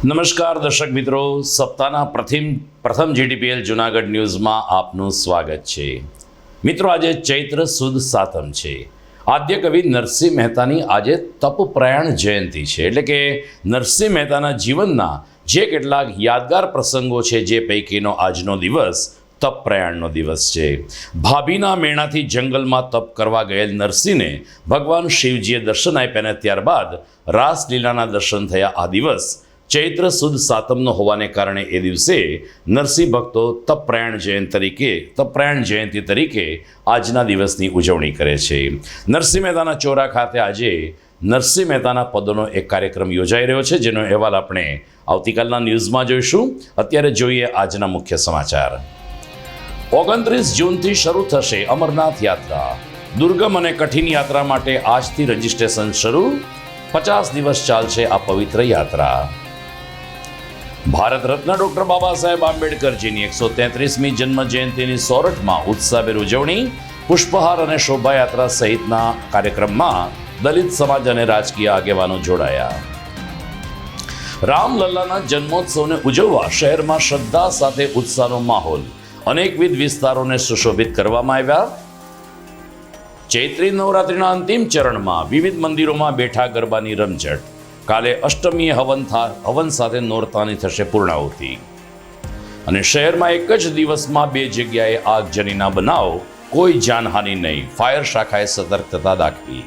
નમસ્કાર દર્શક મિત્રો, સપ્તાહના પ્રથમ જીટીપીએલ જુનાગઢ ન્યૂઝમાં આપનું સ્વાગત છે. મિત્રો, આજે ચૈત્ર સુદ સાતમ છે. આદ્ય કવિ નરસિંહ મહેતાની આજે તપપ્રયાણ જયંતિ છે. એટલે કે નરસિંહ મહેતાના જીવનના જે કેટલાક યાદગાર પ્રસંગો છે, જે પૈકીનો આજનો દિવસ તપ પ્રયાણનો દિવસ છે. ભાભીના મેણાથી જંગલમાં તપ કરવા ગયેલ નરસિંહને ભગવાન શિવજીએ દર્શન આપ્યા અને ત્યારબાદ રાસલીલાના દર્શન થયા. આ દિવસ ચૈત્ર સુદ સાતમનો હોવાને કારણે એ દિવસે નરસિંહ ભક્તો તપપ્રયાણ જયંતિ તરીકે આજના દિવસની ઉજવણી કરે છે. નરસિંહ મહેતાના ચોરા ખાતે આજે નરસિંહ મહેતાના પદોનો એક કાર્યક્રમ યોજાઈ રહ્યો છે, જેનો અહેવાલ આપણે આવતીકાલના ન્યૂઝમાં જોઈશું. અત્યારે જોઈએ આજના મુખ્ય સમાચાર. 29 જૂનથી શરૂ થશે અમરનાથ યાત્રા. દુર્ગમ અને કઠિન યાત્રા માટે આજથી રજીસ્ટ્રેશન શરૂ. 50 દિવસ ચાલશે આ પવિત્ર યાત્રા. ભારત રત્ન ડોક્ટર બાબા સાહેબ આંબેડકરજીની 133મી જન્મ જયંતિની સોરઠમાં ઉત્સાહભેર ઉજવણી. પુષ્પહાર અને શોભાયાત્રા સહિતના કાર્યક્રમમાં દલિત સમાજ અને રાજકીય આગેવાનો જોડાયા. રામલલ્લાના જન્મોત્સવને ઉજવવા શહેરમાં શ્રદ્ધા સાથે ઉત્સાહનો માહોલ. અનેકવિધ વિસ્તારોને સુશોભિત કરવામાં આવ્યા. ચૈત્રી નવરાત્રિના અંતિમ ચરણમાં વિવિધ મંદિરોમાં બેઠા ગરબાની રમઝટ. કાલે અષ્ટમીએ હવન સાથે નોરતાની થશે પૂર્ણાહુતિ. અને શહેરમાં એક જ દિવસમાં 2 જગ્યાએ આગજનીના બનાવ. કોઈ જાનહાનિ નહીં. ફાયર શાખાએ સતર્કતા દાખવી.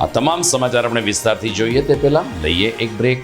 આ તમામ સમાચાર આપણે વિસ્તારથી જોઈએ તે પહેલા લઈએ એક બ્રેક.